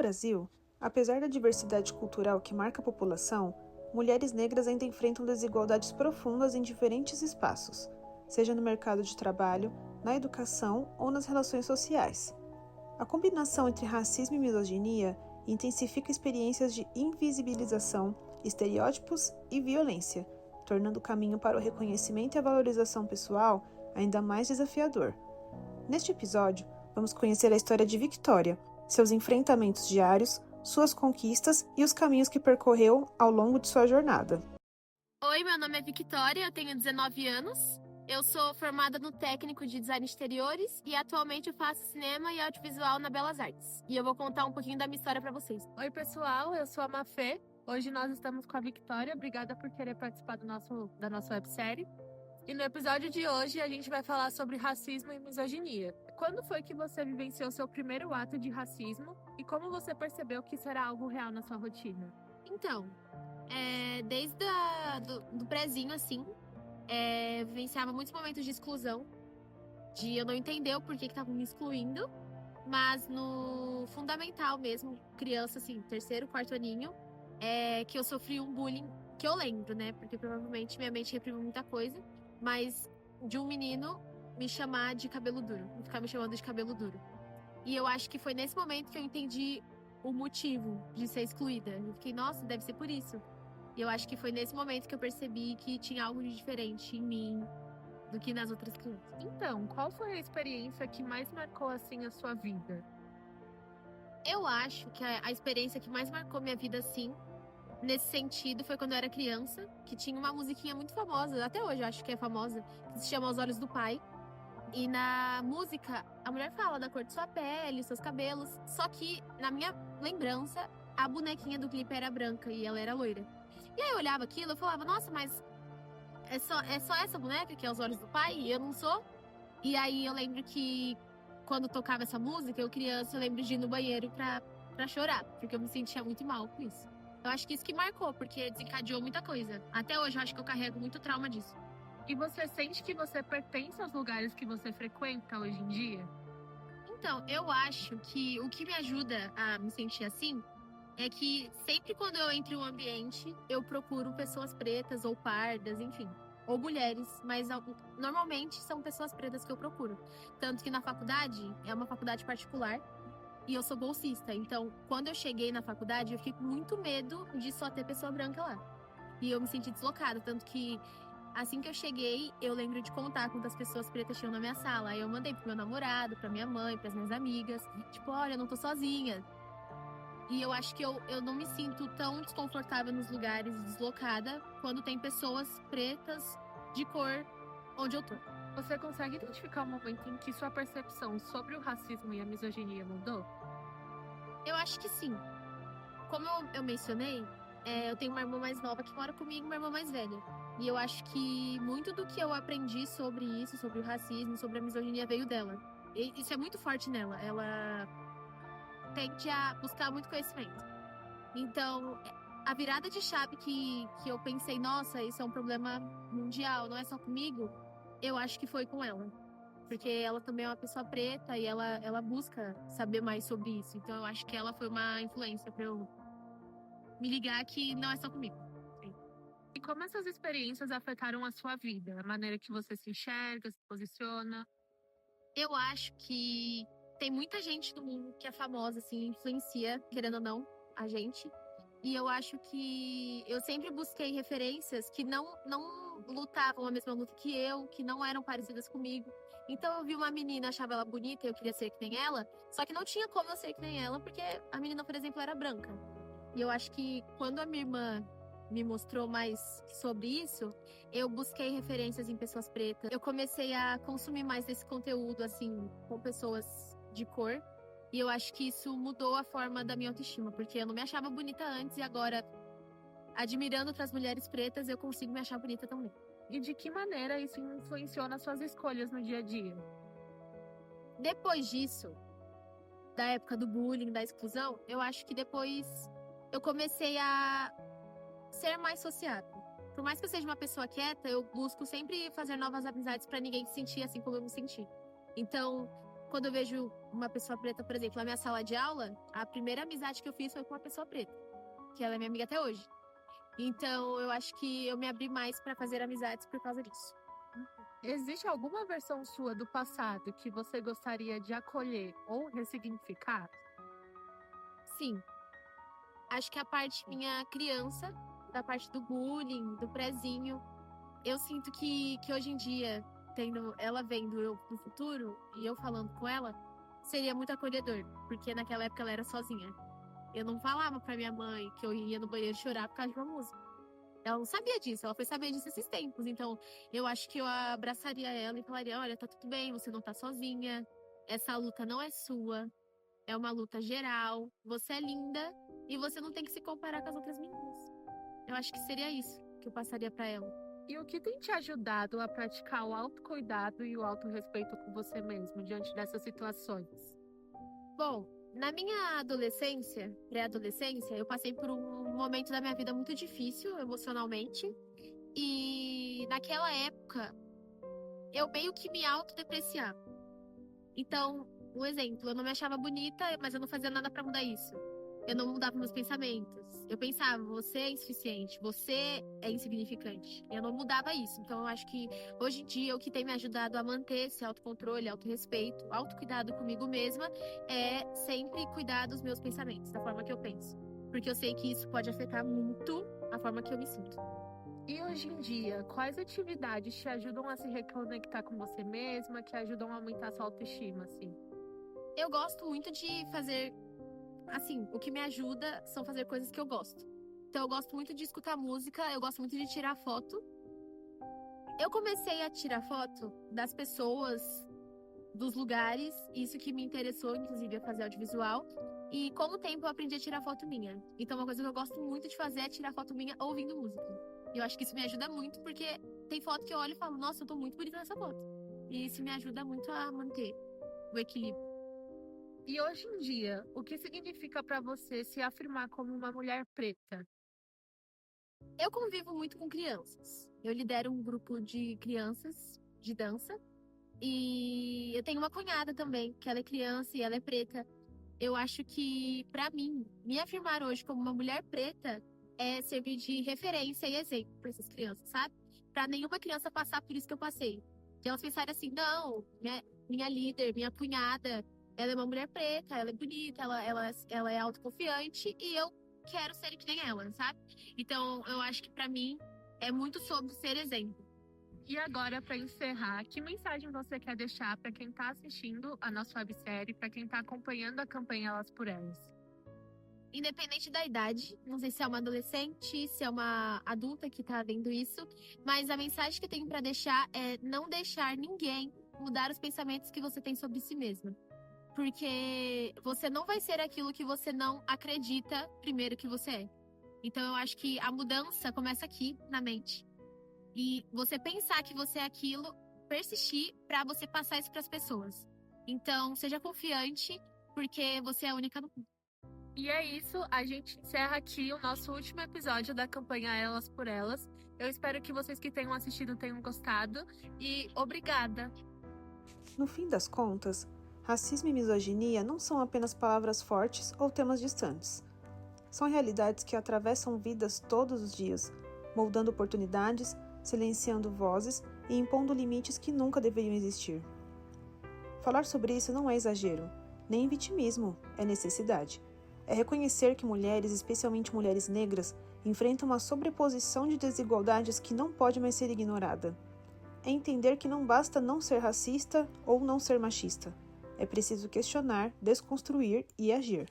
Brasil, apesar da diversidade cultural que marca a população, mulheres negras ainda enfrentam desigualdades profundas em diferentes espaços, seja no mercado de trabalho, na educação ou nas relações sociais. A combinação entre racismo e misoginia intensifica experiências de invisibilização, estereótipos e violência, tornando o caminho para o reconhecimento e a valorização pessoal ainda mais desafiador. Neste episódio, vamos conhecer a história de Victoria, seus enfrentamentos diários, suas conquistas e os caminhos que percorreu ao longo de sua jornada. Oi, meu nome é Victoria, eu tenho 19 anos. Eu sou formada no técnico de design de exteriores e atualmente eu faço cinema e audiovisual na Belas Artes. E eu vou contar um pouquinho da minha história pra vocês. Oi, pessoal, eu sou a Mafê. Hoje nós estamos com a Victoria. Obrigada por querer participar da nossa websérie. E no episódio de hoje a gente vai falar sobre racismo e misoginia. Quando foi que você vivenciou seu primeiro ato de racismo e como você percebeu que isso era algo real na sua rotina? Então, desde do prézinho, assim, vivenciava muitos momentos de exclusão, de eu não entender o porquê que estavam me excluindo, mas no fundamental mesmo, criança, assim, terceiro, quarto aninho, que eu sofri um bullying, que eu lembro, né, porque provavelmente minha mente reprimiu muita coisa, mas de um menino me chamar de cabelo duro, ficar me chamando de cabelo duro. E eu acho que foi nesse momento que eu entendi o motivo de ser excluída. Eu fiquei, nossa, deve ser por isso. E eu acho que foi nesse momento que eu percebi que tinha algo de diferente em mim do que nas outras crianças. Então, qual foi a experiência que mais marcou, assim, a sua vida? Eu acho que a experiência que mais marcou minha vida, assim, nesse sentido, foi quando eu era criança, que tinha uma musiquinha muito famosa, até hoje eu acho que é famosa, que se chama Os Olhos do Pai. E na música, a mulher fala da cor de sua pele, seus cabelos. Só que, na minha lembrança, a bonequinha do clipe era branca e ela era loira. E aí eu olhava aquilo e falava, nossa, mas é só essa boneca que é Os Olhos do Pai e eu não sou? E aí eu lembro que quando tocava essa música, eu criança, eu lembro de ir no banheiro pra chorar, porque eu me sentia muito mal com isso. Eu acho que isso que marcou, porque desencadeou muita coisa. Até hoje eu acho que eu carrego muito trauma disso. E você sente que você pertence aos lugares que você frequenta hoje em dia? Então, eu acho que o que me ajuda a me sentir assim é que sempre quando eu entro em um ambiente, eu procuro pessoas pretas ou pardas, enfim, ou mulheres, mas normalmente são pessoas pretas que eu procuro. Tanto que na faculdade, é uma faculdade particular, e eu sou bolsista. Então, quando eu cheguei na faculdade, eu fiquei com muito medo de só ter pessoa branca lá. E eu me senti deslocada, tanto que assim que eu cheguei, eu lembro de contar quantas pessoas pretas tinham na minha sala. Aí eu mandei pro meu namorado, pra minha mãe, pras minhas amigas. Tipo, olha, eu não tô sozinha. E eu acho que eu não me sinto tão desconfortável nos lugares, deslocada, quando tem pessoas pretas de cor onde eu tô. Você consegue identificar o momento em que sua percepção sobre o racismo e a misoginia mudou? Eu acho que sim. Como eu mencionei, eu tenho uma irmã mais nova que mora comigo e uma irmã mais velha. E eu acho que muito do que eu aprendi sobre isso, sobre o racismo, sobre a misoginia, veio dela. E isso é muito forte nela. Ela tende a buscar muito conhecimento. Então, a virada de chave que eu pensei, nossa, isso é um problema mundial, não é só comigo, eu acho que foi com ela. Porque ela também é uma pessoa preta e ela busca saber mais sobre isso. Então, eu acho que ela foi uma influência pra eu me ligar que não é só comigo. E como essas experiências afetaram a sua vida? A maneira que você se enxerga, se posiciona? Eu acho que tem muita gente no mundo que é famosa, assim, influencia, querendo ou não, a gente. E eu acho que eu sempre busquei referências que não lutavam a mesma luta que eu, que não eram parecidas comigo. Então eu vi uma menina, achava ela bonita, eu queria ser que nem ela, só que não tinha como eu ser que nem ela, porque a menina, por exemplo, era branca. E eu acho que quando a minha irmã me mostrou mais sobre isso, eu busquei referências em pessoas pretas. Eu comecei a consumir mais desse conteúdo, assim, com pessoas de cor. E eu acho que isso mudou a forma da minha autoestima, porque eu não me achava bonita antes e agora, admirando outras mulheres pretas, eu consigo me achar bonita também. E de que maneira isso influenciou nas suas escolhas no dia a dia? Depois disso, da época do bullying, da exclusão, eu acho que depois eu comecei a ser mais sociável. Por mais que eu seja uma pessoa quieta, eu busco sempre fazer novas amizades pra ninguém se sentir assim como eu me senti. Então, quando eu vejo uma pessoa preta, por exemplo, na minha sala de aula, a primeira amizade que eu fiz foi com uma pessoa preta, que ela é minha amiga até hoje. Então, eu acho que eu me abri mais pra fazer amizades por causa disso. Existe alguma versão sua do passado que você gostaria de acolher ou ressignificar? Sim, acho que a parte minha criança, da parte do bullying, do prezinho, eu sinto que hoje em dia, tendo ela vendo eu no futuro e eu falando com ela, seria muito acolhedor, porque naquela época ela era sozinha. Eu não falava pra minha mãe que eu ia no banheiro chorar por causa de uma música. Ela não sabia disso, ela foi saber disso esses tempos. Então, eu acho que eu abraçaria ela e falaria: olha, tá tudo bem, você não tá sozinha, essa luta não é sua, é uma luta geral, você é linda e você não tem que se comparar com as outras meninas. Eu acho que seria isso que eu passaria pra ela. E o que tem te ajudado a praticar o autocuidado e o autorrespeito com você mesmo diante dessas situações? Bom, na minha adolescência, pré-adolescência, eu passei por um momento da minha vida muito difícil emocionalmente. E naquela época, eu meio que me autodepreciava. Então, um exemplo, eu não me achava bonita, mas eu não fazia nada pra mudar isso. Eu não mudava meus pensamentos. Eu pensava, você é insuficiente, você é insignificante. Eu não mudava isso. Então, eu acho que hoje em dia o que tem me ajudado a manter esse autocontrole, autorrespeito, autocuidado comigo mesma é sempre cuidar dos meus pensamentos, da forma que eu penso. Porque eu sei que isso pode afetar muito a forma que eu me sinto. E hoje em dia, quais atividades te ajudam a se reconectar com você mesma, que ajudam a aumentar a sua autoestima, assim? Eu gosto muito de fazer, assim, o que me ajuda são fazer coisas que eu gosto. Então, eu gosto muito de escutar música, eu gosto muito de tirar foto. Eu comecei a tirar foto das pessoas, dos lugares, isso que me interessou, inclusive, a fazer audiovisual. E com o tempo eu aprendi a tirar foto minha. Então, uma coisa que eu gosto muito de fazer é tirar foto minha ouvindo música. E eu acho que isso me ajuda muito, porque tem foto que eu olho e falo, nossa, eu tô muito bonita nessa foto. E isso me ajuda muito a manter o equilíbrio. E hoje em dia, o que significa pra você se afirmar como uma mulher preta? Eu convivo muito com crianças. Eu lidero um grupo de crianças de dança. E eu tenho uma cunhada também, que ela é criança e ela é preta. Eu acho que, pra mim, me afirmar hoje como uma mulher preta é servir de referência e exemplo pra essas crianças, sabe? Pra nenhuma criança passar por isso que eu passei. Que elas pensarem assim, não, minha líder, minha cunhada, ela é uma mulher preta, ela é bonita, ela é autoconfiante e eu quero ser que nem ela, sabe? Então, eu acho que pra mim é muito sobre ser exemplo. E agora, para encerrar, que mensagem você quer deixar para quem está assistindo a nossa websérie, para quem está acompanhando a campanha Elas por Elas? Independente da idade, não sei se é uma adolescente, se é uma adulta que tá vendo isso, mas a mensagem que eu tenho pra deixar é não deixar ninguém mudar os pensamentos que você tem sobre si mesma. Porque você não vai ser aquilo que você não acredita primeiro que você é. Então eu acho que a mudança começa aqui, na mente. E você pensar que você é aquilo, persistir pra você passar isso pras pessoas. Então, seja confiante, porque você é a única no mundo. E é isso, a gente encerra aqui o nosso último episódio da campanha Elas por Elas. Eu espero que vocês que tenham assistido tenham gostado e obrigada! No fim das contas, racismo e misoginia não são apenas palavras fortes ou temas distantes. São realidades que atravessam vidas todos os dias, moldando oportunidades, silenciando vozes e impondo limites que nunca deveriam existir. Falar sobre isso não é exagero, nem vitimismo, é necessidade. É reconhecer que mulheres, especialmente mulheres negras, enfrentam uma sobreposição de desigualdades que não pode mais ser ignorada. É entender que não basta não ser racista ou não ser machista. É preciso questionar, desconstruir e agir.